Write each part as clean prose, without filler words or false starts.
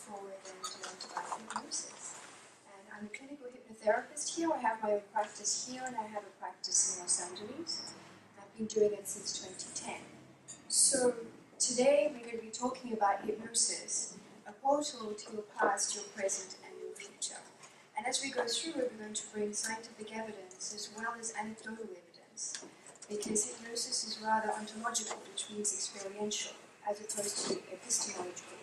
forward and learn about hypnosis. And I'm a clinical hypnotherapist here. I have my own practice here and I have a practice in Los Angeles. I've been doing it since 2010. So today we're going to be talking about hypnosis, a portal to your past, your present and your future. And as we go through it, we're going to bring scientific evidence as well as anecdotal evidence, because hypnosis is rather ontological, which means experiential, as opposed to epistemological,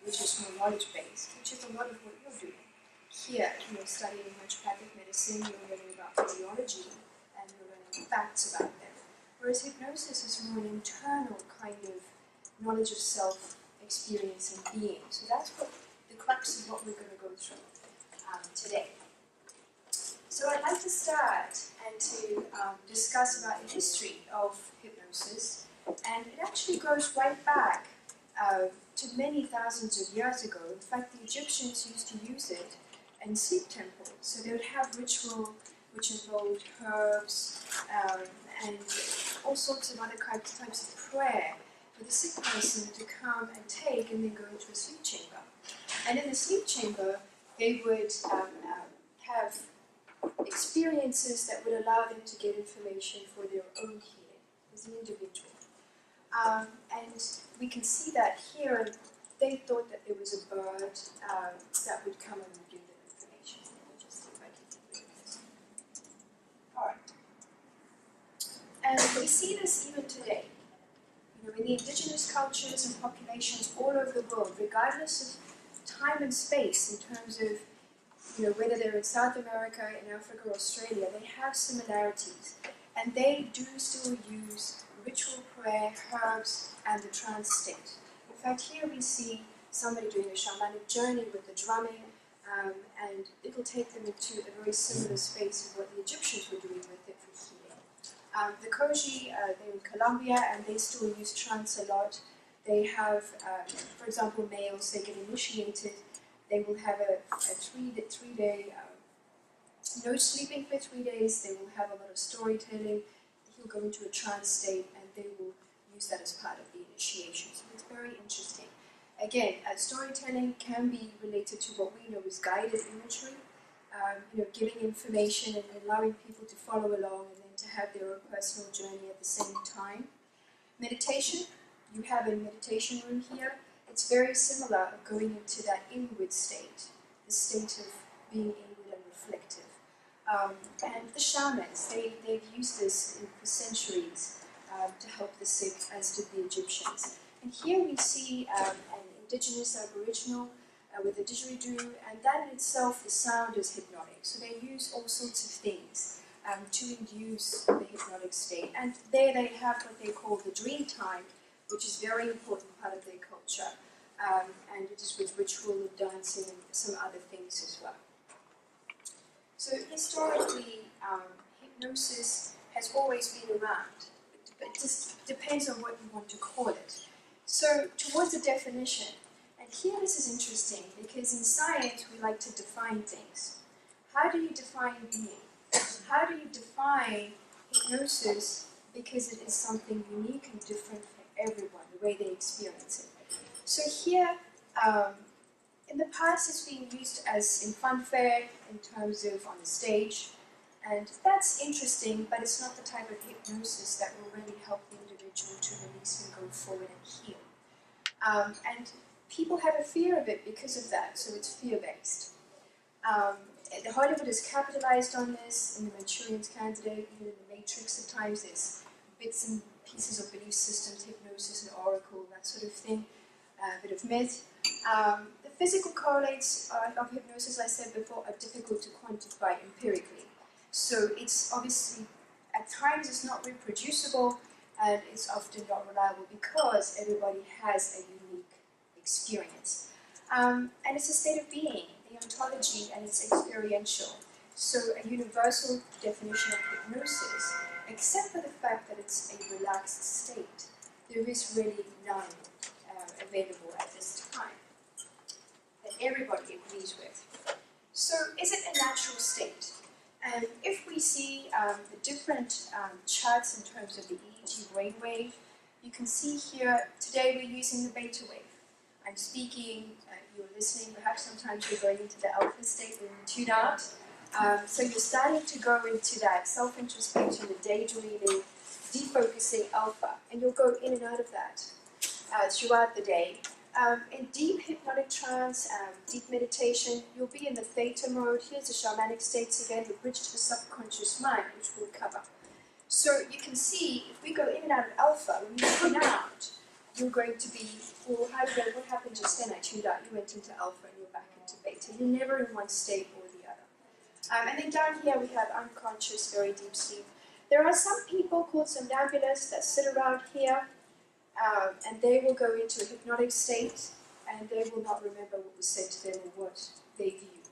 which is more knowledge-based, which is a lot of what you're doing. Here, you're studying naturopathic medicine, you're learning about physiology, and you're learning facts about them. Whereas hypnosis is more an internal kind of knowledge of self, experience, and being. So that's what the crux of what we're going to go through today. So I'd like to start and to discuss about the history of hypnosis, and it actually goes right back to many thousands of years ago. In fact, the Egyptians used to use it in sleep temples. So they would have ritual which involved herbs and all sorts of other types of prayer for the sick person to come and take and then go into a sleep chamber. And in the sleep chamber, they would have experiences that would allow them to get information for their own healing as an individual. And we can see that here. They thought that there was a bird that would come and give them information. Let me just see if I can get rid of this. Alright. And we see this even today. You know, in the indigenous cultures and populations all over the world, regardless of time and space, in terms of whether they're in South America, in Africa, or Australia, they have similarities. And they do still use ritual prayer, herbs, and the trance state. In fact, here we see somebody doing a shamanic journey with the drumming, and it will take them into a very similar space of what the Egyptians were doing with it for healing. The Koji, they're in Colombia, and they still use trance a lot. They have, for example, males, they get initiated. They will have a three-day, no sleeping for 3 days. They will have a lot of storytelling. He'll go into a trance state, and they will use that as part of the initiation. So it's very interesting. Again, storytelling can be related to what we know as guided imagery, giving information and allowing people to follow along and then to have their own personal journey at the same time. Meditation, you have a meditation room here. It's very similar of going into that inward state, the state of being inward and reflective. And the shamans, they've used this for centuries to help the sick, as did the Egyptians. And here we see an indigenous aboriginal with a didgeridoo, and that in itself, the sound is hypnotic. So they use all sorts of things to induce the hypnotic state. And there they have what they call the dream time, which is a very important part of their culture. And it is with ritual of dancing and some other things as well. So historically, hypnosis has always been around. It just depends on what you want to call it. So towards a definition, and here this is interesting because in science we like to define things. How do you define being? How do you define hypnosis? Because it is something unique and different for everyone, the way they experience it. So here, in the past it's been used as in funfair, in terms of on the stage, and that's interesting, but it's not the type of hypnosis that will really help the individual to release and go forward and heal. And people have a fear of it because of that, so it's fear-based. The Hollywood has capitalized on this. In the Manchurian's Candidate, even in the Matrix at times, there's bits and pieces of belief systems, hypnosis and oracle, that sort of thing, a bit of myth. The physical correlates of hypnosis, I said before, are difficult to quantify empirically. So it's obviously, at times it's not reproducible, and it's often not reliable because everybody has a unique experience. And it's a state of being, the ontology, and it's experiential. So a universal definition of hypnosis, except for the fact that it's a relaxed state, there is really none available at this time that everybody agrees with. So is it a natural state? And if we see the different charts in terms of the EEG brainwave, you can see here, today we're using the beta wave. I I'm speaking, you're listening, perhaps sometimes you're going into the alpha state when you tune out. So you're starting to go into that self-introspection, the daydreaming, defocusing alpha, and you'll go in and out of that throughout the day. In deep hypnotic trance, deep meditation, you'll be in the theta mode. Here's the shamanic states again, the bridge to the subconscious mind, which we'll cover. So you can see, if we go in and out of alpha, when you tune out, you're going to be, well, what happened just then? I tuned out, you went into alpha and you're back into beta. You're never in one state or the other. And then down here we have unconscious, very deep sleep. There are some people called somnambulists that sit around here, and they will go into a hypnotic state, and they will not remember what was said to them or what they viewed.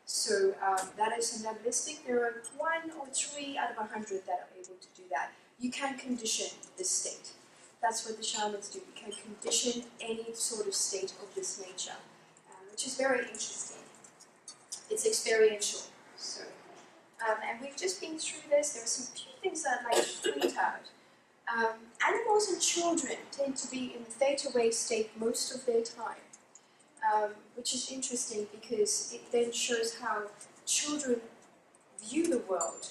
So that is somnambulistic. There are 1 or 3 out of 100 that are able to do that. You can condition this state. That's what the shamans do. You can condition any sort of state of this nature, which is very interesting. It's experiential. So, and we've just been through this. There are some few things that I'd like to point out. Animals and children tend to be in the theta wave state most of their time, which is interesting because it then shows how children view the world,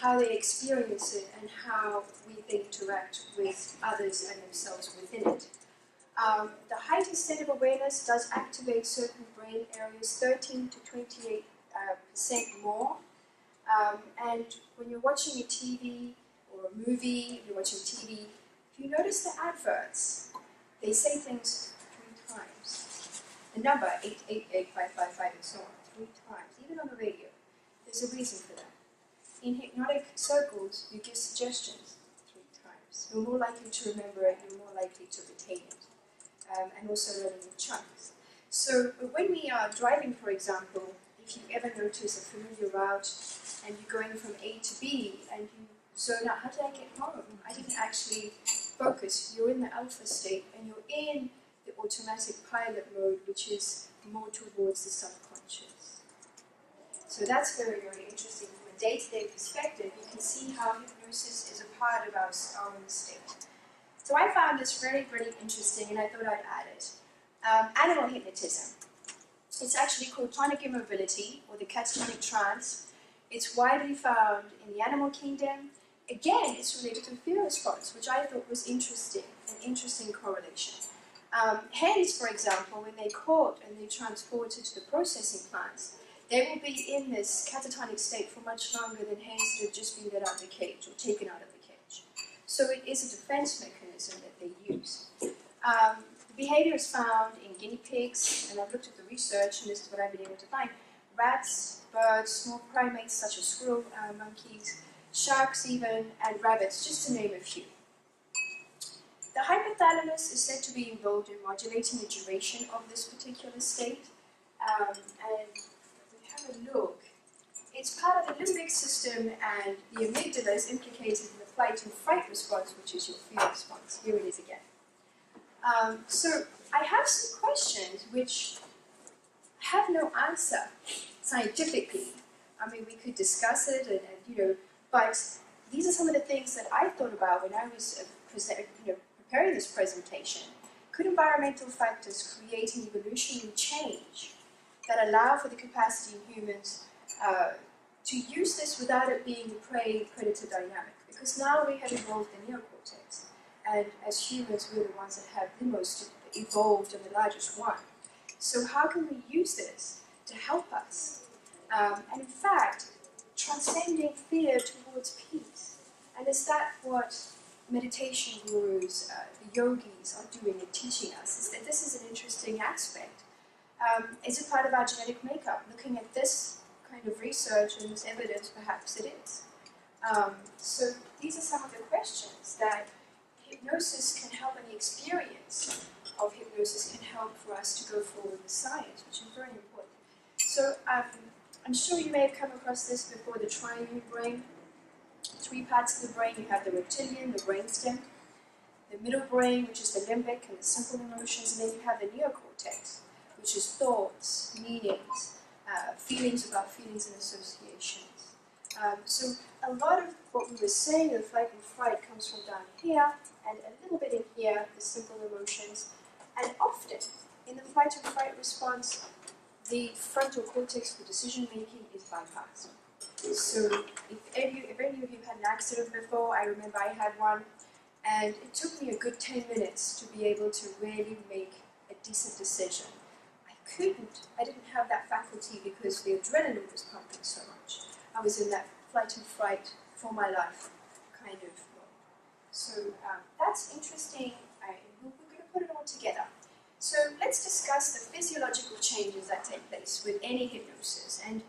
how they experience it, and how we interact with others and themselves within it. The heightened state of awareness does activate certain brain areas, 13 to 28% more. And when you're watching a TV or a movie, you're watching TV, if you notice the adverts, they say things 3 times. The number 888555 and so on, 3 times, even on the radio. There's a reason for that. In hypnotic circles, you give suggestions 3 times. You're more likely to remember it, you're more likely to retain it, and also learning in chunks. So when we are driving, for example, if you ever notice a familiar route and you're going from A to B and you zone out, how did I get home? I didn't actually focus. You're in the alpha state and you're in the automatic pilot mode, which is more towards the subconscious. So that's very, very interesting. From a day-to-day perspective, you can see how hypnosis is a part of our own state. So I found this very, very interesting and I thought I'd add it. Animal hypnotism. It's actually called tonic immobility, or the catatonic trance. It's widely found in the animal kingdom. Again, it's related to fear response, which I thought was interesting, an interesting correlation. Hens, for example, when they're caught and they're transported to the processing plants, they will be in this catatonic state for much longer than hens that have just been let out of the cage or taken out of the cage. So it is a defense mechanism that they use. The behavior is found in guinea pigs, and I've looked at the research, and this is what I've been able to find. Rats, birds, small primates such as squirrel, monkeys, sharks even, and rabbits, just to name a few. The hypothalamus is said to be involved in modulating the duration of this particular state, and if we have a look, it's part of the limbic system, and the amygdala is implicated in the flight and fright response, which is your fear response. Here it is again. So I have some questions which have no answer scientifically. I mean, we could discuss it, and but these are some of the things that I thought about when I was preparing this presentation. Could environmental factors create an evolutionary change that allow for the capacity in humans to use this without it being a prey-predator dynamic? Because now we have evolved the neocortex. And as humans, we're the ones that have the most evolved and the largest one. So how can we use this to help us? And in fact, transcending fear towards peace. And is that what meditation gurus, the yogis are doing and teaching us? Is that this is an interesting aspect. Is it part of our genetic makeup? Looking at this kind of research and this evidence, perhaps it is. So these are some of the questions that hypnosis can help, and the experience of hypnosis can help for us to go forward with science, which is very important. So I'm sure you may have come across this before, the triune brain. 3 parts of the brain. You have the reptilian, the brainstem, the middle brain, which is the limbic and the simple emotions, and then you have the neocortex, which is thoughts, meanings, feelings about feelings and associations. So a lot of what we were saying, the flight and fright, comes from down here, and a little bit in here, the simple emotions. And often, in the flight or fight response, the frontal cortex for decision making is bypassed. So if any of you had an accident before, I remember I had one, and it took me a good 10 minutes to be able to really make a decent decision. I didn't have that faculty because the adrenaline was pumping so much. I was in that flight and fright for my life kind of mode. So that's interesting. We're going to put it all together. So let's discuss the physiological changes that take place with any hypnosis. And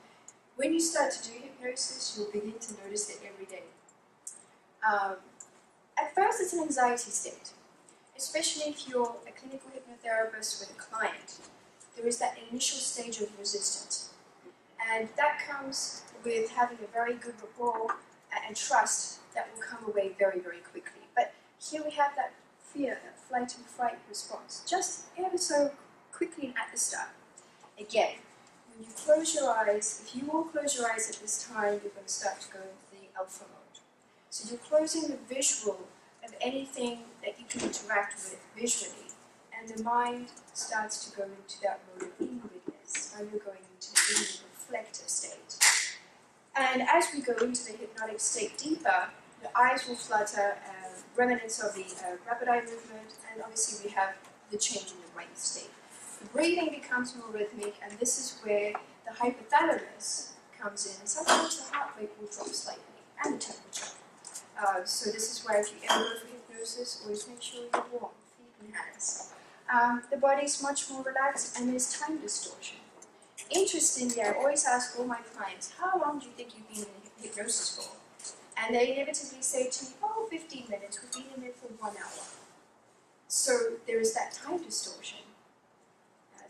when you start to do hypnosis, you'll begin to notice it every day. At first, it's an anxiety state, especially if you're a clinical hypnotherapist with a client. There is that initial stage of resistance. And that comes with having a very good rapport and trust that will come away very, very quickly. But here we have that fear, that flight and fright response, just ever so quickly at the start. Again, when you close your eyes, if you all close your eyes at this time, you're going to start to go into the alpha mode. So you're closing the visual of anything that you can interact with visually, and the mind starts to go into that mode of inwardness. Now you're going into the inward reflective state. And as we go into the hypnotic state deeper, the eyes will flutter, remnants of the rapid eye movement, and obviously we have the change in the brain state. The breathing becomes more rhythmic, and this is where the hypothalamus comes in, and sometimes the heart rate will drop slightly, and the temperature. So this is why if you ever go for hypnosis, always make sure you're warm, feet and hands. The body is much more relaxed, and there's time distortion. Interestingly, I always ask all my clients, how long do you think you've been in hypnosis for? And they inevitably say to me, 15 minutes, we've been in there for 1 hour. So there is that time distortion.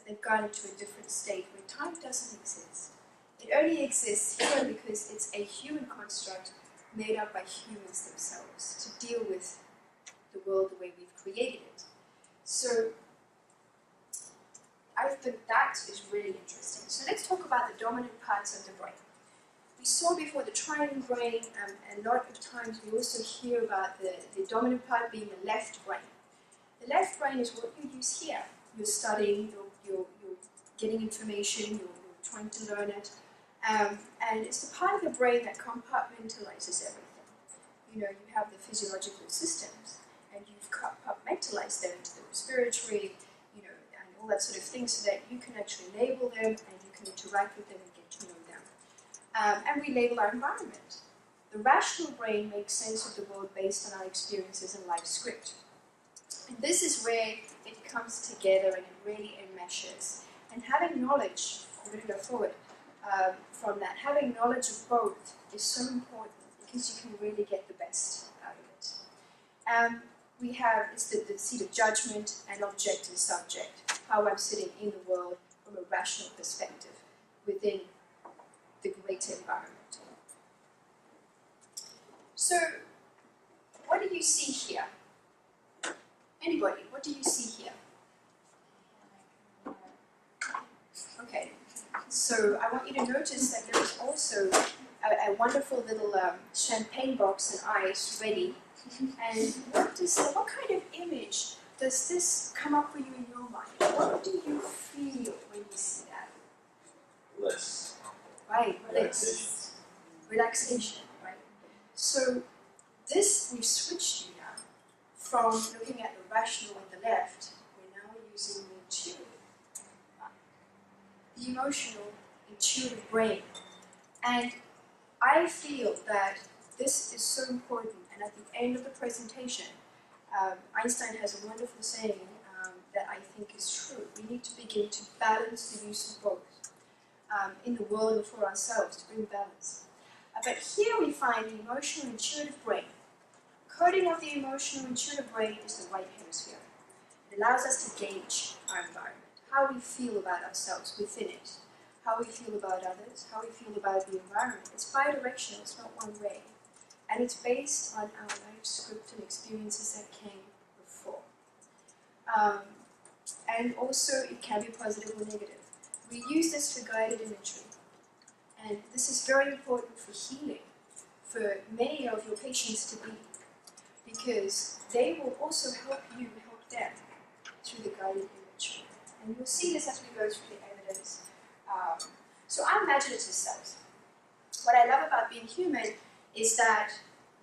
They've gone into a different state where time doesn't exist. It only exists here because it's a human construct made up by humans themselves to deal with the world the way we've created it. So I think that is really interesting. So let's talk about the dominant parts of the brain. We saw before the triune brain, and a lot of times we also hear about the dominant part being the left brain. The left brain is what you use here. You're studying, you're getting information, you're trying to learn it. And it's the part of the brain that compartmentalizes everything. You know, you have the physiological systems, and you've compartmentalized them into the respiratory, and all that sort of thing, so that you can actually label them, and you can interact with them and get to know them. And we label our environment. The rational brain makes sense of the world based on our experiences and life script. And this is where it comes together and it really enmeshes. And having knowledge, I'm going to go forward from that, having knowledge of both is so important because you can really get the best out of it. We have, it's the seat of judgment and object and subject, how I'm sitting in the world from a rational perspective within the greater environment. So, what do you see here? Anybody, what do you see here? Okay, so I want you to notice that there is also a wonderful little champagne box and ice ready. And what kind of image does this come up for you in your mind? What do you feel when you see that? Bliss. Right, bliss. Relaxation, right? So this, we've switched you now from looking at the rational on the left, we're now using the intuitive, the emotional, intuitive brain. And I feel that this is so important, and at the end of the presentation, Einstein has a wonderful saying that I think is true. We need to begin to balance the use of both in the world and for ourselves, to bring balance. But here we find the emotional intuitive brain. Coding of the emotional intuitive brain is the right hemisphere. It allows us to gauge our environment, how we feel about ourselves within it, how we feel about others, how we feel about the environment. It's bi-directional, it's not one way. And it's based on our life script and experiences that came before. And also, it can be positive or negative. We use this for guided imagery. And this is very important for healing, for many of your patients to be, because they will also help you help them through the guided imagery. And you'll see this as we go through the evidence. So our imaginative selves. What I love about being human is that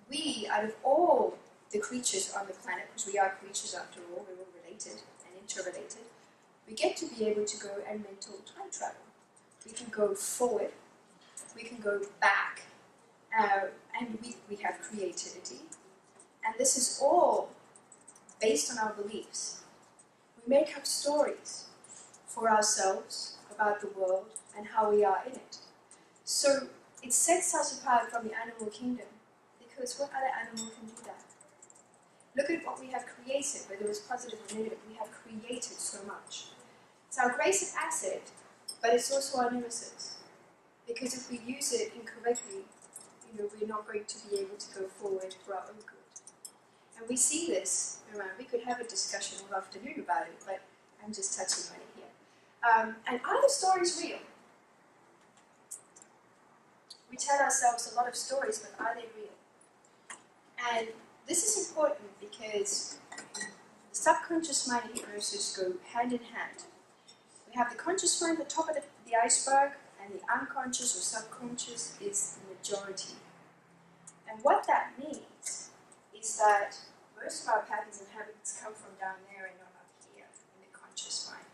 we, out of all the creatures on the planet, because we are creatures after all, we're all related and interrelated, we get to be able to go and mental time travel. We can go forward, we can go back, and we have creativity. And this is all based on our beliefs. We make up stories for ourselves about the world and how we are in it. So it sets us apart from the animal kingdom, because what other animal can do that? Look at what we have created, whether it's positive or negative. We have created so much. It's our greatest asset, but it's also our nemesis. Because if we use it incorrectly, we're not going to be able to go forward for our own good. And we see this around. We could have a discussion all afternoon about it, but I'm just touching on it here. And are the stories real? We tell ourselves a lot of stories, but are they real? And this is important because the subconscious mind and hypnosis go hand in hand. We have the conscious mind at the top of the iceberg, and the unconscious or subconscious is the majority. And what that means is that most of our patterns and habits come from down there and not up here in the conscious mind.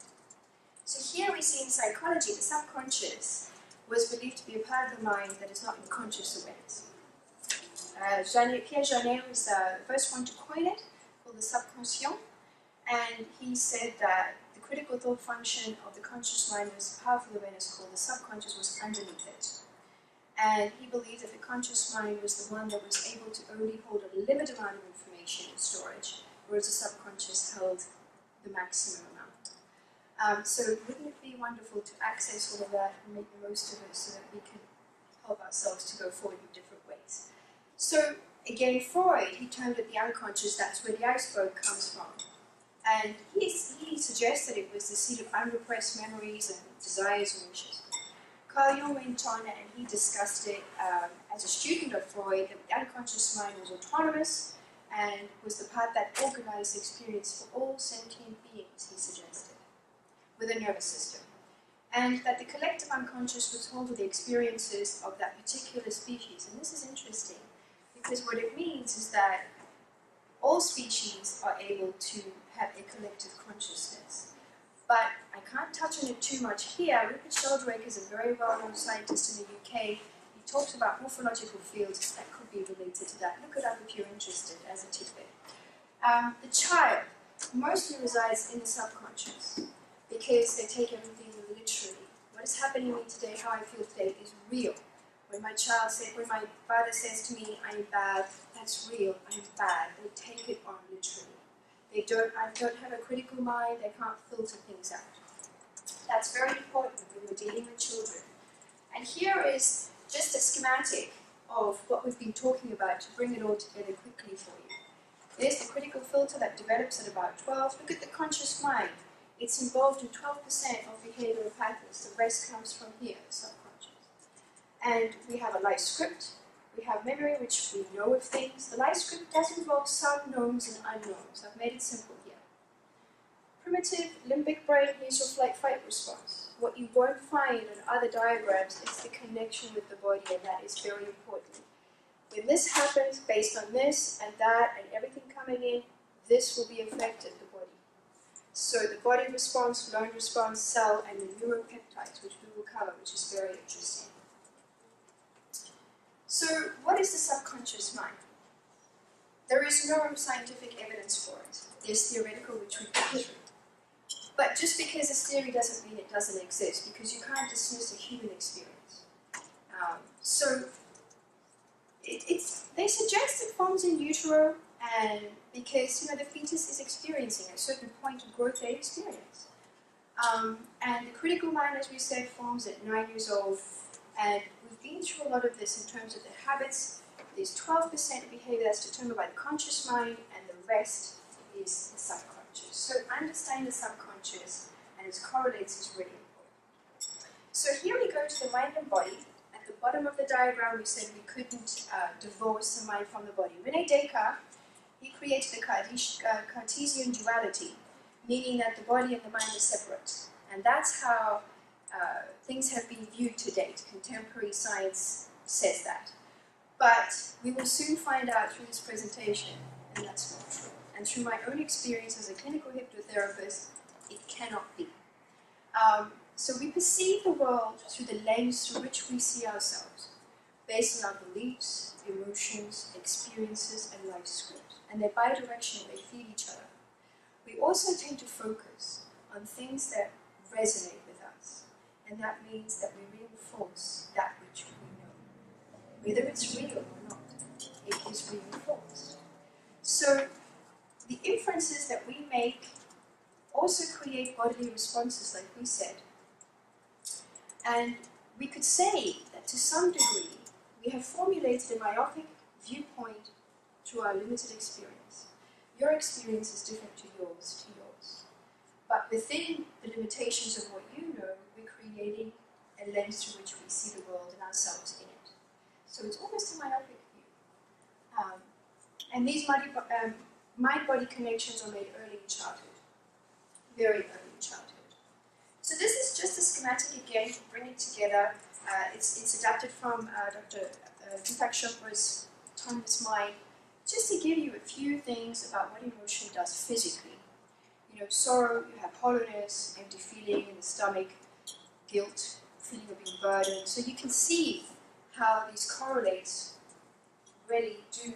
So here we see in psychology, the subconscious was believed to be a part of the mind that is not in conscious awareness. Pierre Janet was the first one to coin it, called the subconscient, and he said that the critical thought function of the conscious mind was a powerful awareness called the subconscious was underneath it. And he believed that the conscious mind was the one that was able to only hold a limited amount of information in storage, whereas the subconscious held the maximum amount. So wouldn't it be wonderful to access all of that and make the most of it so that we can help ourselves to go forward in different ways? So again, Freud, he termed it the unconscious, that's where the iceberg comes from. And he suggested it was the seat of unrepressed memories and desires and wishes. Carl Jung went on and he discussed it as a student of Freud, that the unconscious mind was autonomous and was the part that organized experience for all sentient beings, he suggested, with a nervous system. And that the collective unconscious was held with the experiences of that particular species. And this is interesting, because what it means is that all species are able to have a collective consciousness. But I can't touch on it too much here. Rupert Sheldrake is a very well-known scientist in the UK. He talks about morphological fields that could be related to that. Look it up if you're interested as a tidbit. The child mostly resides in the subconscious because they take everything literally. What is happening to me today, how I feel today, is real. When my father says to me, "I am bad," that's real. I am bad. They take it on literally. I don't have a critical mind. They can't filter things out. That's very important when we're dealing with children. And here is just a schematic of what we've been talking about to bring it all together quickly for you. There's the critical filter that develops at about 12. Look at the conscious mind. It's involved in 12% of behavioral patterns. The rest comes from here, the subconscious. And we have a life script. We have memory, which we know of things. The life script does involve some knowns and unknowns. I've made it simple here. Primitive limbic brain, here's your flight-fight response. What you won't find on other diagrams is the connection with the body, and that is very important. When this happens, based on this and that and everything coming in, this will be affected, the body. So the body response, lone response, cell, and the neuropeptides, which we will cover, which is very interesting. So what is the subconscious mind? There is no scientific evidence for it. There's theoretical, which we go through. But just because it's theory doesn't mean it doesn't exist, because you can't dismiss a human experience. They suggest it forms in utero, and because the fetus is experiencing a certain point of growth they experience. And the critical mind, as we said, forms at 9 years old. And we've been through a lot of this in terms of the habits. There's 12% behavior that's determined by the conscious mind, and the rest is the subconscious. So understanding the subconscious and its correlates is really important. So here we go to the mind and body. At the bottom of the diagram, we said we couldn't divorce the mind from the body. Rene Descartes, he created the Cartesian duality, meaning that the body and the mind are separate. And that's how things have been viewed to date. Contemporary science says that. But we will soon find out through this presentation, and that's not true. And through my own experience as a clinical hypnotherapist, it cannot be. So we perceive the world through the lens through which we see ourselves, based on our beliefs, emotions, experiences, and life scripts. And they're bidirectional, they feed each other. We also tend to focus on things that resonate with us, and that means that we reinforce that which we know. Whether it's real or not, it is reinforced. So the inferences that we make also create bodily responses, like we said. And we could say that to some degree, we have formulated a myopic viewpoint through our limited experience. Your experience is different to yours. But within the limitations of what you know, we're creating a lens through which we see the world and ourselves in it. So it's almost a myopic view. And these mind-body connections are made early in childhood, very early in childhood. So this is just a schematic again to bring it together. It's adapted from Dr. Deepak Chopra's Autonomous Mind, just to give you a few things about what emotion does physically. You know, sorrow, you have hollowness, empty feeling in the stomach, guilt, feeling of being burdened. So you can see how these correlates really do.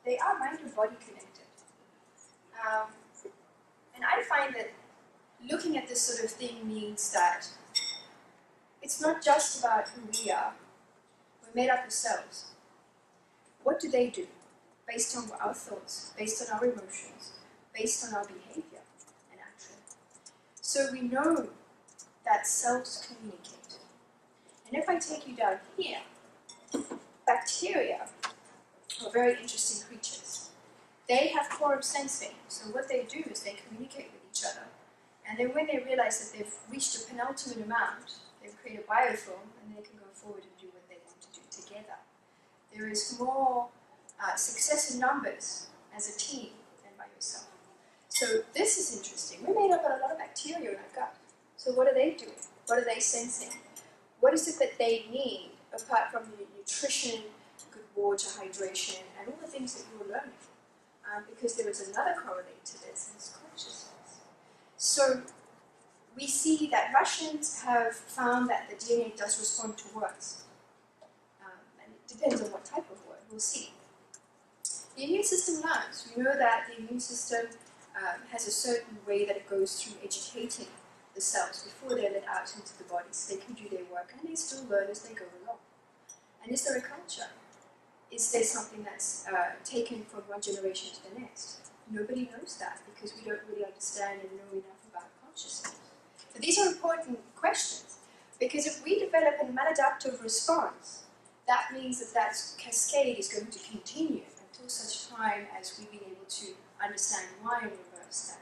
They are mind and body connected. And I find that looking at this sort of thing means that it's not just about who we are. We're made up of cells. What do they do? Based on our thoughts, based on our emotions, based on our behavior and action. So we know that cells communicate. And if I take you down here, bacteria are very interesting creatures. They have core of sensing. So what they do is they communicate with each other. And then when they realize that they've reached a penultimate amount, they create a biofilm and they can go forward and do what they want to do together. There is more success in numbers as a team than by yourself. So this is interesting. We're made up of a lot of bacteria in our gut. So what are they doing? What are they sensing? What is it that they need apart from the nutrition, good water, hydration, and all the things that you're learning? Because there is another correlate to this, and it's consciousness. So we see that Russians have found that the DNA does respond to words. And it depends on what type of word, we'll see. The immune system learns. We know that the immune system has a certain way that it goes through educating the cells before they're let out into the body so they can do their work, and they still learn as they go along. And is there a culture? Is there something that's taken from one generation to the next? Nobody knows that because we don't really understand and know enough about consciousness. So these are important questions, because if we develop a maladaptive response, that means that that cascade is going to continue until such time as we've been able to understand why and reverse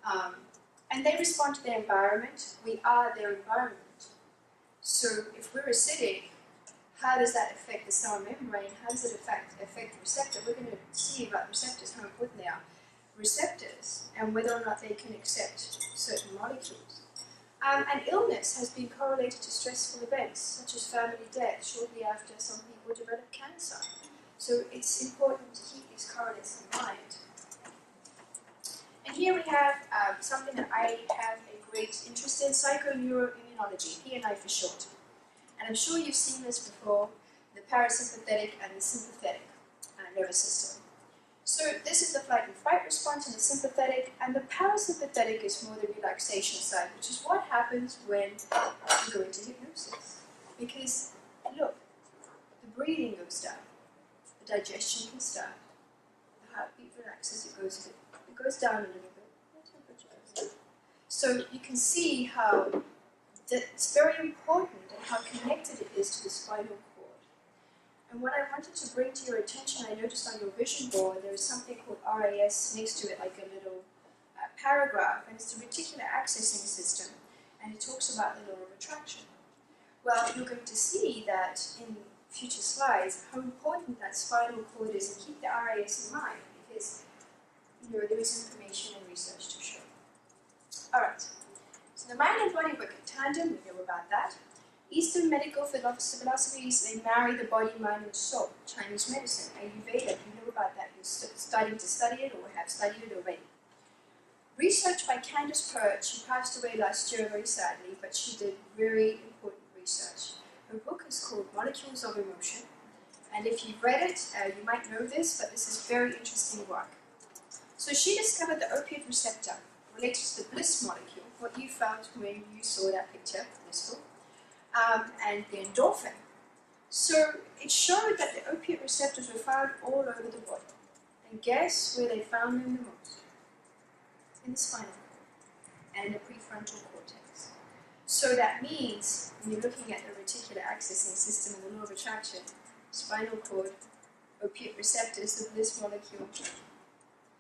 that. And they respond to their environment. We are their environment. So if we're acidic, how does that affect the cell membrane? How does it affect the receptor? We're going to see about receptors, how important they are. Receptors, and whether or not they can accept certain molecules. And illness has been correlated to stressful events, such as family death. Shortly after, some people develop cancer. So it's important to keep these correlates in mind. And here we have something that I have a great interest in, psychoneuroimmunology, PNI for short. And I'm sure you've seen this before, the parasympathetic and the sympathetic nervous system. So this is the flight and fight response in the sympathetic, and the parasympathetic is more the relaxation side, which is what happens when you go into hypnosis. Because, look, the breathing goes down, the digestion can start, the heartbeat relaxes, it goes down a little bit, the temperature goes down. So you can see how it's very important and how connected it is to the spinal cord. And what I wanted to bring to your attention, I noticed on your vision board, there is something called RAS next to it, like a little paragraph, and it's the reticular accessing system, and it talks about the law of attraction. Well, you're going to see that in future slides, how important that spinal cord is, and keep the RAS in mind, because there is information and research to show. Alright, so the mind and body work in tandem, we know about that. Eastern medical philosophies, they marry the body, mind, and soul. Chinese medicine, Ayurveda, you know about that. You're starting to study it or have studied it already. Research by Candace Pert. She passed away last year very sadly, but she did very important research. Her book is called Molecules of Emotion. And if you've read it, you might know this, but this is very interesting work. So she discovered the opiate receptor related to the bliss molecule, what you felt when you saw that picture, blissful, and the endorphin. So it showed that the opiate receptors were found all over the body. And guess where they found them the most? In the spinal cord and the prefrontal cortex. So that means, when you're looking at the reticular accessing system and the law of attraction, spinal cord, opiate receptors, the bliss molecule,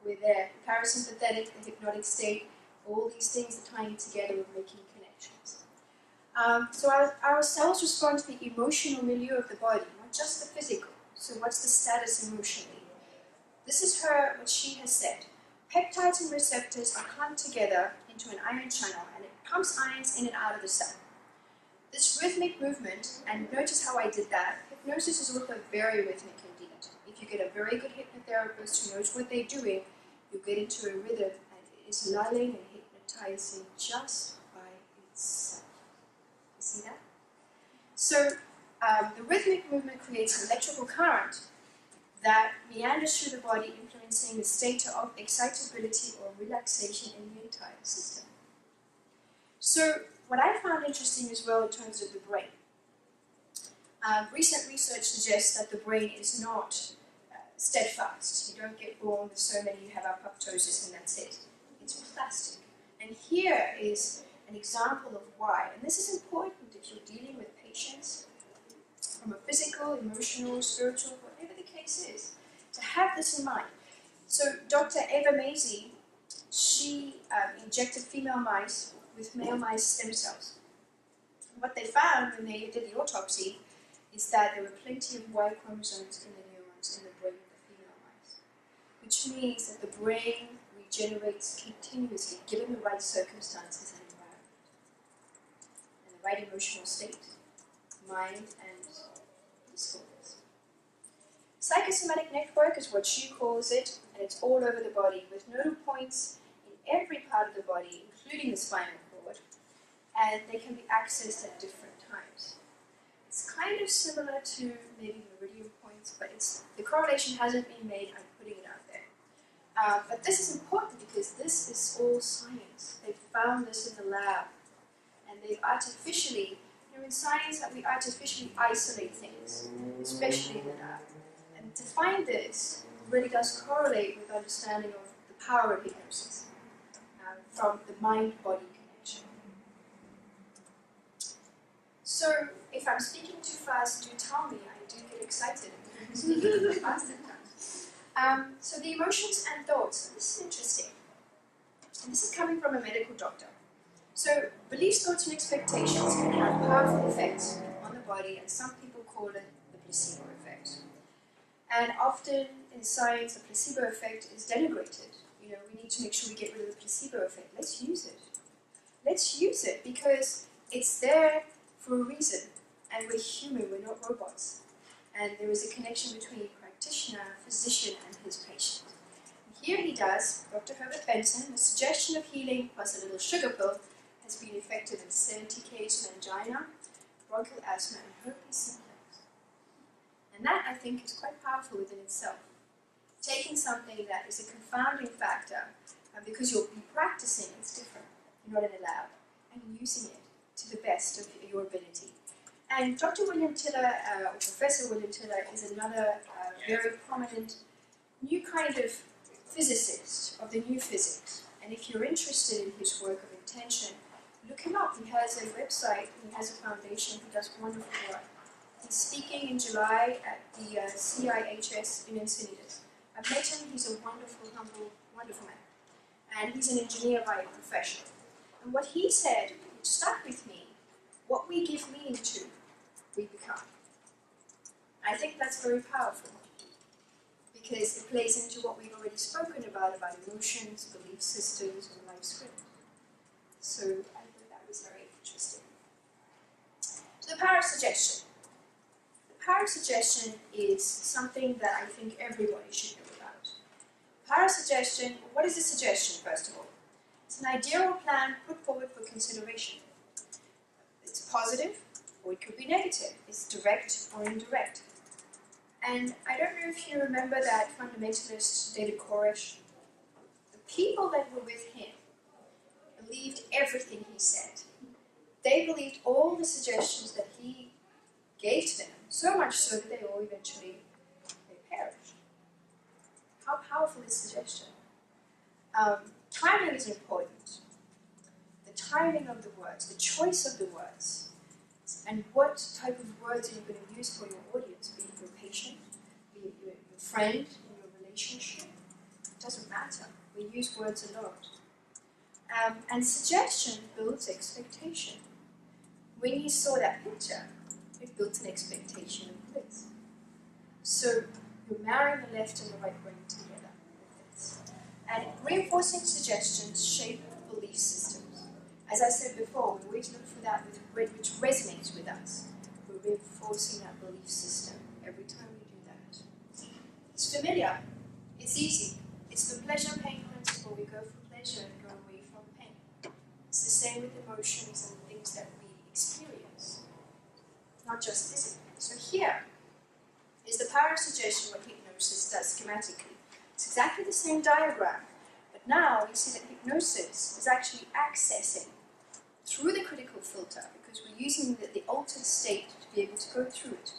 we're there. The parasympathetic, the hypnotic state, all these things are tying together with making connections. So our cells respond to the emotional milieu of the body, not just the physical. So what's the status emotionally? This is what she has said. Peptides and receptors are clumped together into an ion channel, and it pumps ions in and out of the cell. This rhythmic movement, and notice how I did that, hypnosis is also very rhythmic indeed. If you get a very good hypnotherapist who knows what they're doing, you get into a rhythm, and it is lulling and hypnotizing just by itself. You see that? So the rhythmic movement creates an electrical current that meanders through the body, influencing the state of excitability or relaxation in the entire system. So what I found interesting as well in terms of the brain, recent research suggests that the brain is not steadfast. You don't get born with so many, you have apoptosis and that's it. It's plastic. And here is an example of why. And this is important if you're dealing with patients from a physical, emotional, spiritual, whatever the case is, to have this in mind. So Dr. Eva Mazie, she injected female mice with male mice stem cells. And what they found when they did the autopsy is that there were plenty of Y chromosomes in the neurons in the brain of the female mice, which means that the brain regenerates continuously given the right circumstances and environment, and the right emotional state, mind, and disorders. Psychosomatic network is what she calls it, and it's all over the body with nodal points in every part of the body, including the spinal cord, and they can be accessed at different times. It's kind of similar to maybe meridian points, but the correlation hasn't been made. I'm putting it out there. But this is important because this is all science. They found this in the lab, and they've artificially, in science that we artificially isolate things, especially in the lab. And to find this really does correlate with understanding of the power of hypnosis from the mind-body connection. So, if I'm speaking too fast, do tell me. I do get excited if I'm speaking too fast at times. So the emotions and thoughts, this is interesting. And this is coming from a medical doctor. So beliefs, thoughts, and expectations can have powerful effects on the body, and some people call it the placebo effect. And often in science, the placebo effect is denigrated. We need to make sure we get rid of the placebo effect. Let's use it. Let's use it because it's there for a reason. And we're human, we're not robots. And there is a connection between practitioner, physician, and his patient. And here he does, Dr. Herbert Benson, the suggestion of healing plus a little sugar pill has been effective in 70 cases of angina, bronchial asthma, and herpes simplex. And that, I think, is quite powerful within itself. Taking something that is a confounding factor, because you'll be practicing, it's different, you're not in a lab, and using it to the best of your ability. And Dr. William Tiller, or Professor William Tiller, is another very prominent new kind of physicist of the new physics. And if you're interested in his work of intention, look him up. He has a website, he has a foundation, he does wonderful work. He's speaking in July at the CIHS in Encinitas. I've met him, he's a wonderful, humble, wonderful man. And he's an engineer by profession. And what he said, which stuck with me, what we give meaning to, we become. I think that's very powerful. because it plays into what we've already spoken about emotions, belief systems, and life script. So I thought that was very interesting. So the power of suggestion. The power of suggestion is something that I think everybody should know about. Power of suggestion, what is a suggestion, first of all? It's an idea or plan put forward for consideration. It's positive, or it could be negative. It's direct or indirect. And I don't know if you remember that fundamentalist David Koresh. The people that were with him believed everything he said. They believed all the suggestions that he gave to them, so much so that they all eventually perished. How powerful is suggestion? Timing is important. The timing of the words, the choice of the words, and what type of words are you going to use for your audience, be it your patient, be it your friend, in your relationship. It doesn't matter. We use words a lot. And suggestion builds expectation. When you saw that picture, it built an expectation of this. So you're marrying the left and the right brain together with this. And reinforcing suggestions shape belief systems. As I said before, we always look for that which resonates with us. We're reinforcing that belief system every time we do that. It's familiar. It's easy. It's the pleasure-pain principle. We go for pleasure and go away from pain. It's the same with emotions and things that we experience, not just physically. So here is the power of suggestion, what hypnosis does schematically. It's exactly the same diagram, but now you see that hypnosis is actually accessing through the critical filter, because we're using the altered state to be able to go through it,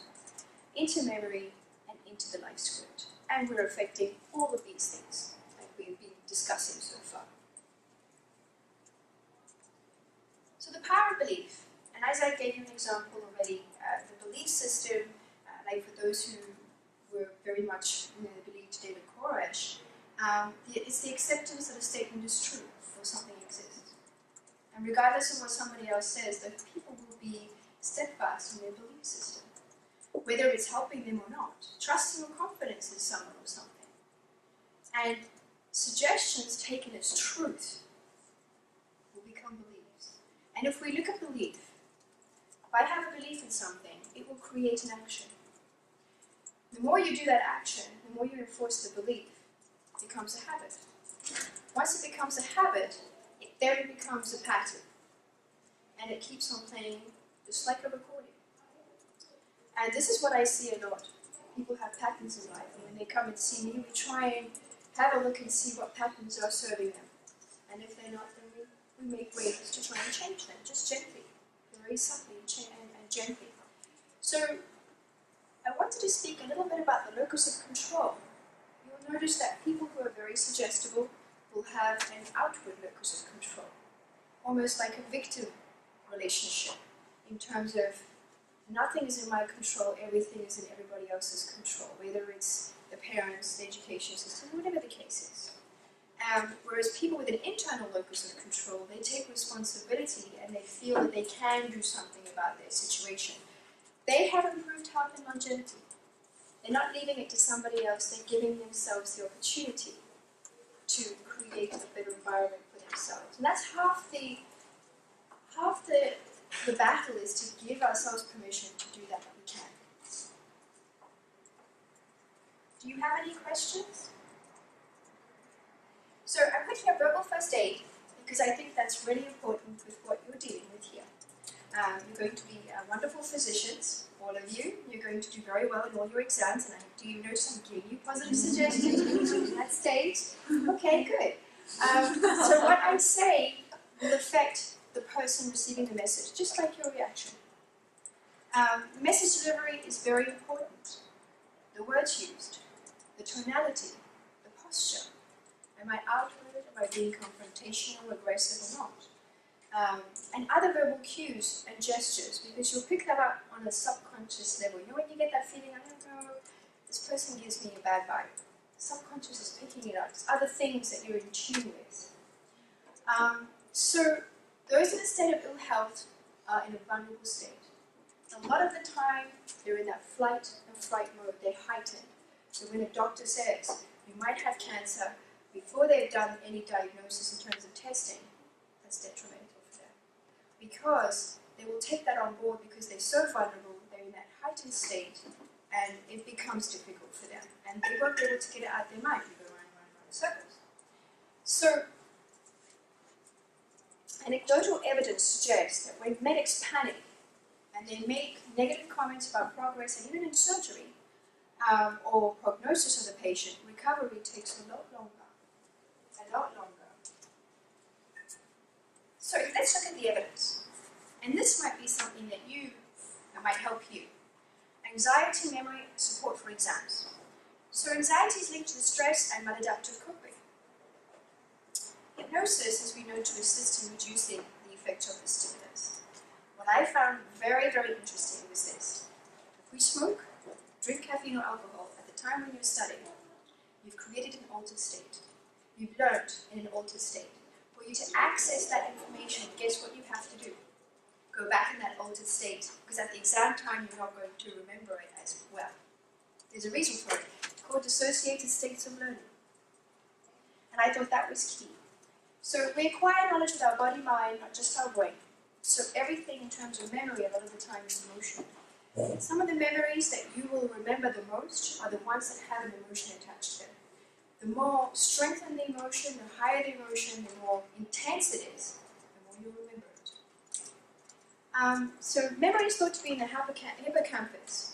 into memory and into the life script. And we're affecting all of these things that we've been discussing so far. So the power of belief, and as I gave you an example already, the belief system, like for those who were very much believed David Koresh, it's the acceptance that a statement is true or something exists. And regardless of what somebody else says, that people will be steadfast in their belief system, whether it's helping them or not, trusting or confidence in someone or something. And suggestions taken as truth will become beliefs. And if we look at belief, if I have a belief in something, it will create an action. The more you do that action, the more you enforce the belief, it becomes a habit. Once it becomes a habit, it then becomes a pattern. And it keeps on playing just like a recording. And this is what I see a lot. People have patterns in life, and when they come and see me, we try and have a look and see what patterns are serving them. And if they're not, then we make ways to try and change them, just gently, very subtly and gently. So I wanted to speak a little bit about the locus of control. You'll notice that people who are very suggestible will have an outward locus of control, almost like a victim relationship, in terms of nothing is in my control, everything is in everybody else's control, whether it's the parents, the education system, whatever the case is. Whereas people with an internal locus of control, they take responsibility and they feel that they can do something about their situation. They have improved health and longevity. They're not leaving it to somebody else, they're giving themselves the opportunity to create a better environment for themselves. And that's half the battle, is to give ourselves permission to do that we can. Do you have any questions? So I'm putting a verbal first aid because I think that's really important with what you're dealing with here. You're going to be wonderful physicians, all of you. You're going to do very well in all your exams, and do you notice I'm giving you positive suggestions at that stage? Okay, good. So what I say will affect the person receiving the message, just like your reaction. Message delivery is very important. The words used, the tonality, the posture. Am I outward? Am I being confrontational, aggressive, or not? And other verbal cues and gestures, because you'll pick that up on a subconscious level. You know when you get that feeling, I don't know, this person gives me a bad vibe. The subconscious is picking it up. It's other things that you're in tune with. So those in a state of ill health are in a vulnerable state. A lot of the time, they're in that flight and fright mode. They're heightened. So when a doctor says you might have cancer before they've done any diagnosis in terms of testing, that's detrimental for them. Because they will take that on board because they're so vulnerable, they're in that heightened state, and it becomes difficult for them. And they won't be able to get it out of their mind. You go round and round in circles. So, anecdotal evidence suggests that when medics panic and they make negative comments about progress, and even in surgery, or prognosis of the patient, recovery takes a lot longer. A lot longer. So let's look at the evidence. And this might be something that might help you. Anxiety, memory, support for exams. So anxiety is linked to the stress and maladaptive coping. Hypnosis has been known to assist in reducing the effect of the stimulus. What I found very, very interesting was this. If we smoke, drink caffeine or alcohol at the time when you're studying, you've created an altered state. You've learned in an altered state. For you to access that information, guess what you have to do? Go back in that altered state, because at the exam time you're not going to remember it as well. There's a reason for it. It's called dissociated states of learning. And I thought that was key. So we acquire knowledge with our body, mind, not just our brain. So everything in terms of memory a lot of the time is emotional. Some of the memories that you will remember the most are the ones that have an emotion attached to them. The more strengthened the emotion, the higher the emotion, the more intense it is, the more you'll remember it. So memory is thought to be in the hippocampus,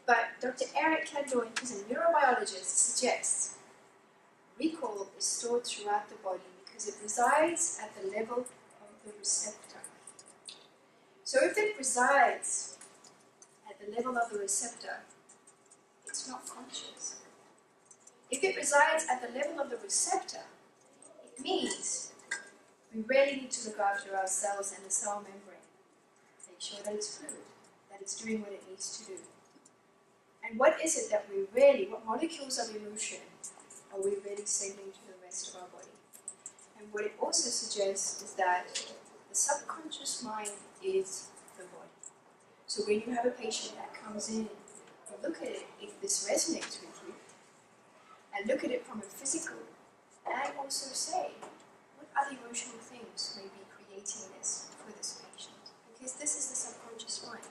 but Dr. Eric Kendall, who's a neurobiologist, suggests recall is stored throughout the body because it resides at the level of the receptor. So if it resides at the level of the receptor, it's not conscious. If it resides at the level of the receptor, it means we really need to look after our cells and the cell membrane. Make sure that it's fluid, that it's doing what it needs to do. And what is it that what molecules of emotion are we really sending to the rest of our body? And what it also suggests is that the subconscious mind is the body. So when you have a patient that comes in, you look at it, if this resonates with you, and look at it from a physical, and also say, what other emotional things may be creating this for this patient? Because this is the subconscious mind.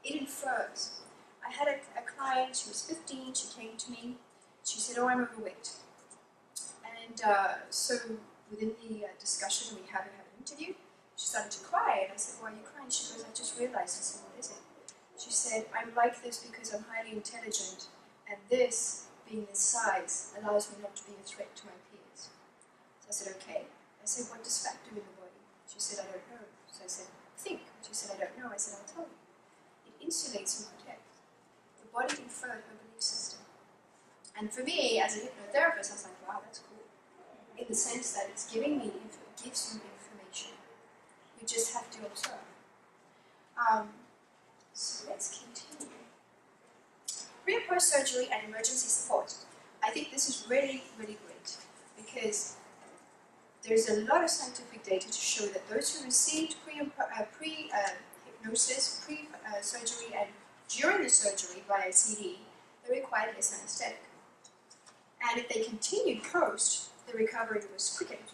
It infers. I had a client, she was 15, she came to me, she said, oh, I'm overweight. And so within the discussion, we had an interview, she started to cry, and I said, why are you crying? She goes, I just realized. I said, what is it? She said, I'm like this because I'm highly intelligent, and this, being this size, allows me not to be a threat to my peers. So I said, okay. I said, what does fat do in the body? She said, I don't know. So I said, think. She said, I don't know. I said, I'll tell you. It insulates and protects. The body inferred her belief system. And for me, as a hypnotherapist, I was like, wow, that's cool. In the sense that it's giving me, it gives you information. You just have to observe. So let's continue. Pre and post-surgery and emergency support. I think this is really, really great because there's a lot of scientific data to show that those who received pre-hypnosis, pre-surgery, and during the surgery via CD, they required less anesthetic. And if they continued post, the recovery was quickened.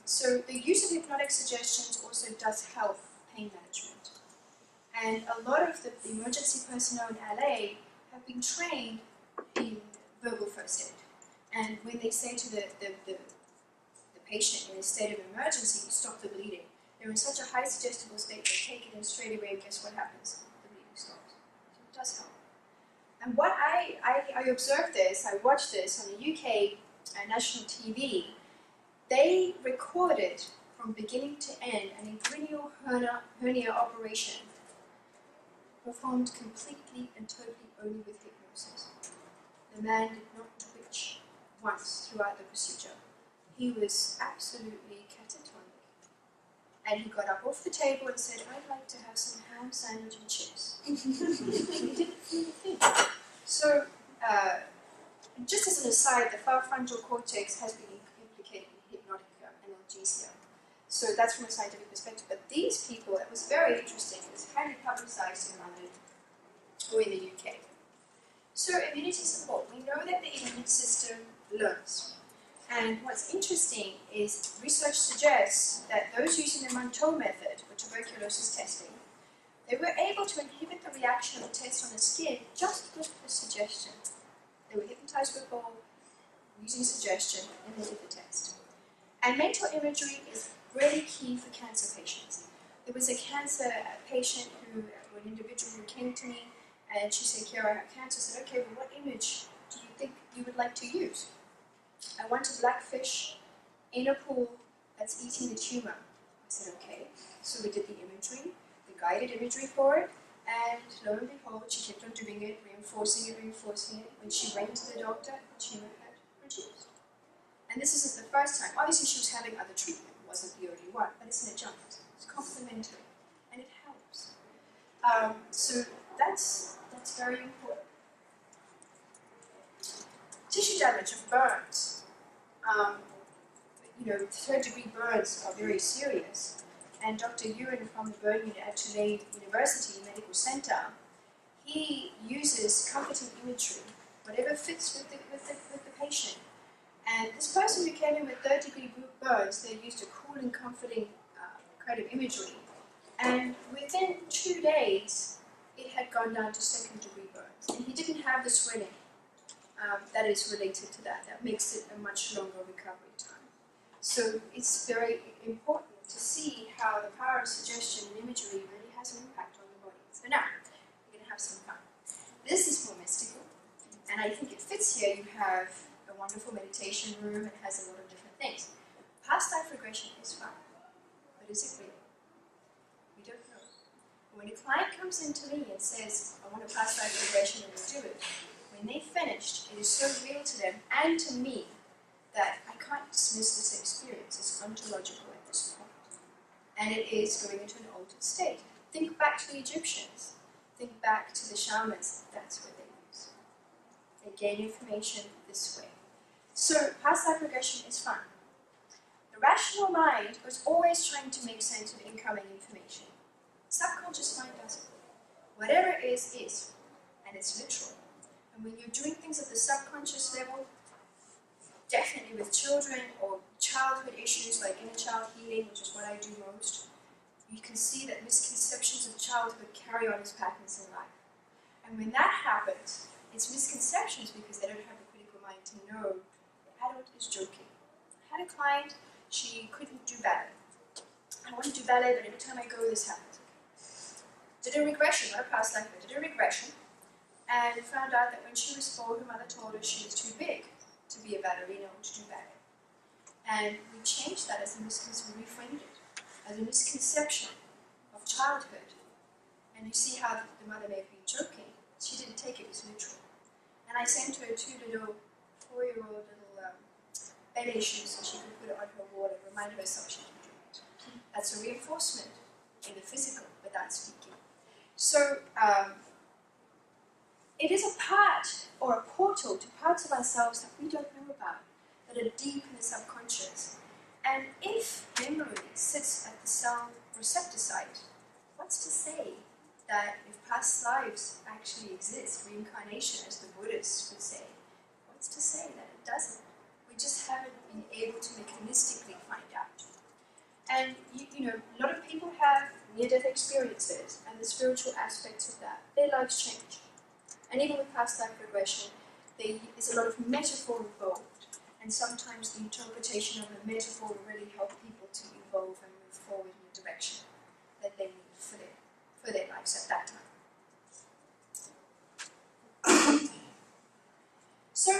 So the use of hypnotic suggestions also does help pain management. And a lot of the emergency personnel in LA have been trained in verbal first aid. And when they say to the patient in a state of emergency, stop the bleeding, they're in such a high suggestible state, they take it in straight away, and guess what happens? The bleeding stops. So it does help. And what I observed this, I watched this on the UK national TV. They recorded from beginning to end an inguinal hernia operation performed completely and totally only with hypnosis. The man did not twitch once throughout the procedure. He was absolutely catatonic. And he got up off the table and said, I'd like to have some ham sandwich and chips. He didn't feel a thing. So, just as an aside, the far frontal cortex has been implicated in hypnotic analgesia. So that's from a scientific perspective. But these people, it was very interesting. It was highly publicized in London or in the UK. So immunity support. We know that the immune system learns. And what's interesting is research suggests that those using the Monteau method for tuberculosis testing, they were able to inhibit the reaction of the test on the skin just with the suggestion. They were hypnotized with ball, using suggestion, and they did the test. And mental imagery is really key for cancer patients. There was a cancer patient an individual who came to me, and she said, Chiara, I have cancer. I said, okay, well, what image do you think you would like to use? I want a black fish in a pool that's eating the tumor. I said, okay. So we did the imagery, the guided imagery for it, and lo and behold, she kept on doing it, reinforcing it, reinforcing it. When she went to the doctor, the tumor had reduced. And this isn't the first time. Obviously, she was having other treatment. It wasn't the only one, but it's an adjunct. It's complementary, and it helps. So that's very important. Tissue damage of burns. Third-degree burns are very serious. And Dr. Ewan from the Burn Unit at Tulane University Medical Center, he uses comforting imagery, whatever fits with the patient. And this person who came in with third-degree burns, they used a cool and comforting kind of imagery. And within 2 days, it had gone down to second-degree burns. And he didn't have the swelling that is related to that. That makes it a much longer recovery time. So it's very important to see how the power of suggestion and imagery really has an impact on the body. So now, we're going to have some fun. This is more mystical, and I think it fits here. You have a wonderful meditation room. It has a lot of different things. Past life regression is fun, but is it real? We don't know. When a client comes in to me and says, I want a past life regression, and we do it, when they finished, it is so real to them and to me that I can't dismiss this experience. It's ontological at this point. And it is going into an altered state. Think back to the Egyptians. Think back to the shamans. That's what they use. They gain information this way. So past life regression is fun. The rational mind was always trying to make sense of incoming information. Subconscious mind doesn't. Whatever is, and it's literal. And when you're doing things at the subconscious level, definitely with children or childhood issues like inner child healing, which is what I do most, you can see that misconceptions of childhood carry on as patterns in life. And when that happens, it's misconceptions because they don't have the critical mind to know the adult is joking. I had a client, she couldn't do ballet. I want to do ballet, but every time I go, this happens. Did a regression, not a past life, but did a regression, and found out that when she was 4, her mother told her she was too big to be a ballerina or to do ballet. And we changed that as a misconception, we reframed it as a misconception of childhood. And you see how the mother may have been joking. She didn't take it as literal. And I sent her 2 little 4-year-old little ballet shoes so she could put it on her wall and remind herself she could do it. That's a reinforcement in the physical, without speaking. So it is a part or a portal to parts of ourselves that we don't know about, that are deep in the subconscious. And if memory sits at the cell receptor site, what's to say that if past lives actually exist, reincarnation as the Buddhists would say, what's to say that it doesn't? We just haven't been able to mechanistically find out. And a lot of people have near-death experiences and the spiritual aspects of that. Their lives change. And even with past life regression, there's a lot of metaphor involved. And sometimes the interpretation of the metaphor will really help people to evolve and move forward in the direction that they need for their lives at that time. So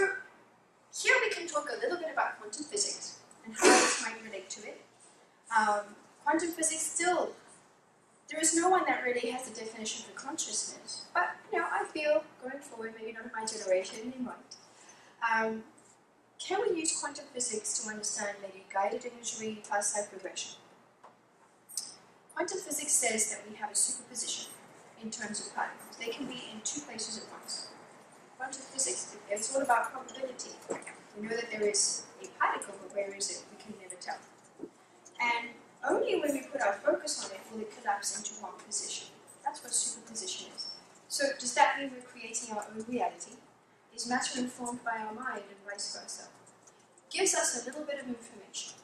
here we can talk a little bit about quantum physics and how this might relate to it. Quantum physics still, there is no one that really has a definition for consciousness, but I feel going forward, maybe not in my generation, they might. Can we use quantum physics to understand maybe guided imagery, past life regression? Quantum physics says that we have a superposition in terms of particles. They can be in 2 places at once. Quantum physics, it's all about probability. We know that there is a particle, but where is it? We can never tell. And only when we put our focus on it will it collapse into one position. That's what superposition is. So does that mean we're creating our own reality? is matter informed by our mind and vice versa. Gives us a little bit of information.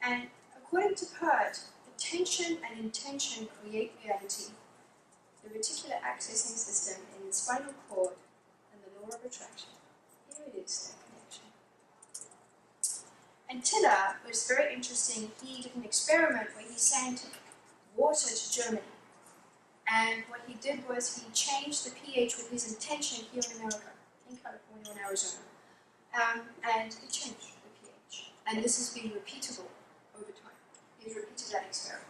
And according to Pert, attention and intention create reality. The reticular accessing system in the spinal cord and the law of attraction. Here it is, that connection. And Tiller was very interesting. He did an experiment where he sent water to Germany. And what he did was he changed the pH with his intention here in America, in California and Arizona. And it changed the pH. And this has been repeatable over time. He repeated that experiment.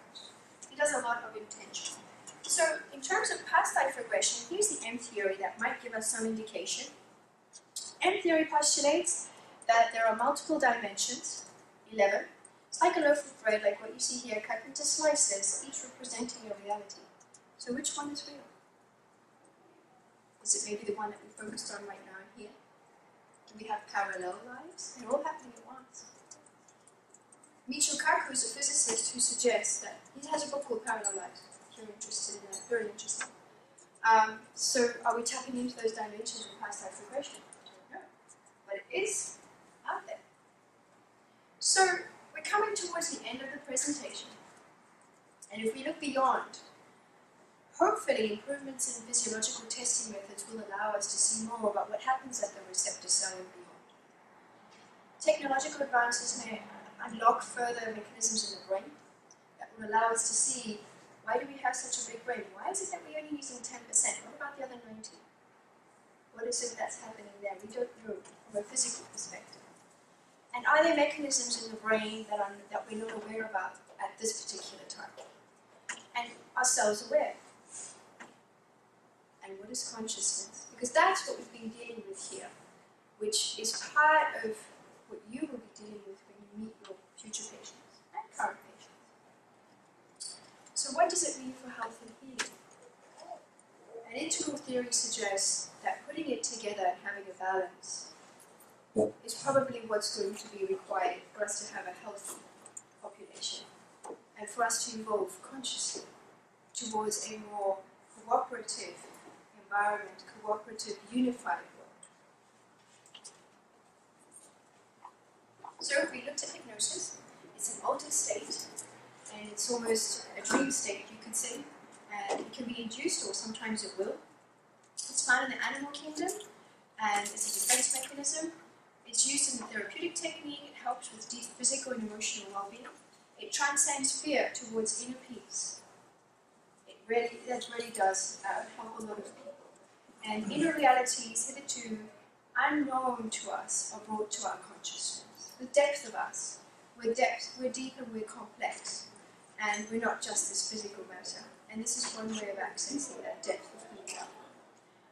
He does a lot of intention. So in terms of past life regression, here's the M theory that might give us some indication. M theory postulates that there are multiple dimensions, 11. It's like a loaf of bread, like what you see here, cut into slices, each representing a reality. So which one is real? Is it maybe the one that we focused on right now here? Do we have parallel lives? They're all happening at once. Michio Kaku is a physicist who suggests that he has a book called Parallel Lives. If you're interested in that, very interesting. So are we tapping into those dimensions in past life regression? I don't know. But it is out there. So we're coming towards the end of the presentation. And if we look beyond, hopefully improvements in physiological testing methods will allow us to see more about what happens at the receptor cell and beyond. Technological advances may unlock further mechanisms in the brain that will allow us to see, why do we have such a big brain? Why is it that we're only using 10%? What about the other 90%? What is it that's happening there? We don't know from a physical perspective. And are there mechanisms in the brain that we're not aware about at this particular time? And are cells aware? And what is consciousness? Because that's what we've been dealing with here, which is part of what you will be dealing with when you meet your future patients and current patients. So what does it mean for health and healing? An integral theory suggests that putting it together and having a balance is probably what's going to be required for us to have a healthy population and for us to evolve consciously towards a more cooperative environment, cooperative, unified world. So if we looked at hypnosis, it's an altered state, and it's almost a dream state, you could say, and it can be induced, or sometimes it will. It's found in the animal kingdom, and it's a defense mechanism. It's used in the therapeutic technique. It helps with deep physical and emotional well-being. It transcends fear towards inner peace. That really does help a lot of people. And inner realities hitherto unknown to us are brought to our consciousness. The depth of us. We're deep and we're complex. And we're not just this physical matter. And this is one way of accessing that depth of who we are.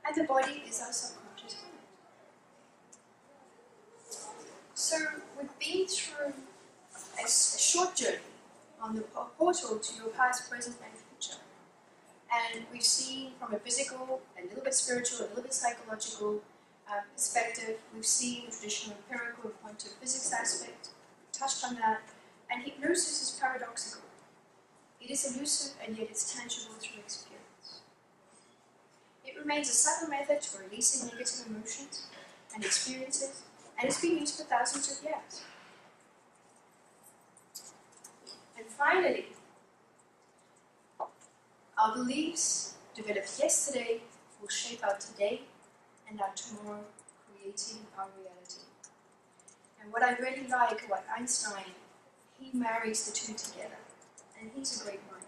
And the body is our subconscious mind. So we've been through a short journey on the portal to your past, present, and future. And we've seen from a physical, a little bit spiritual, a little bit psychological perspective. We've seen the traditional empirical and quantum physics aspect. We've touched on that. And hypnosis is paradoxical. It is elusive and yet it's tangible through experience. It remains a subtle method for releasing negative emotions and experiences, and it's been used for thousands of years. And finally, our beliefs developed yesterday will shape our today and our tomorrow, creating our reality. And what I really like about Einstein, he marries the two together. And he's a great mind.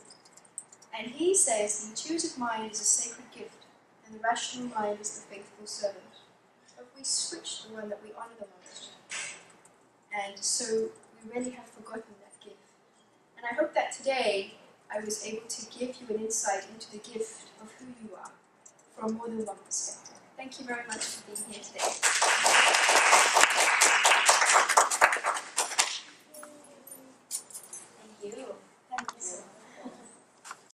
And he says the intuitive mind is a sacred gift, and the rational mind is the faithful servant. But we switch the one that we honor the most. And so we really have forgotten that gift. And I hope that today I was able to give you an insight into the gift of who you are from more than one perspective. Thank you very much for being here today.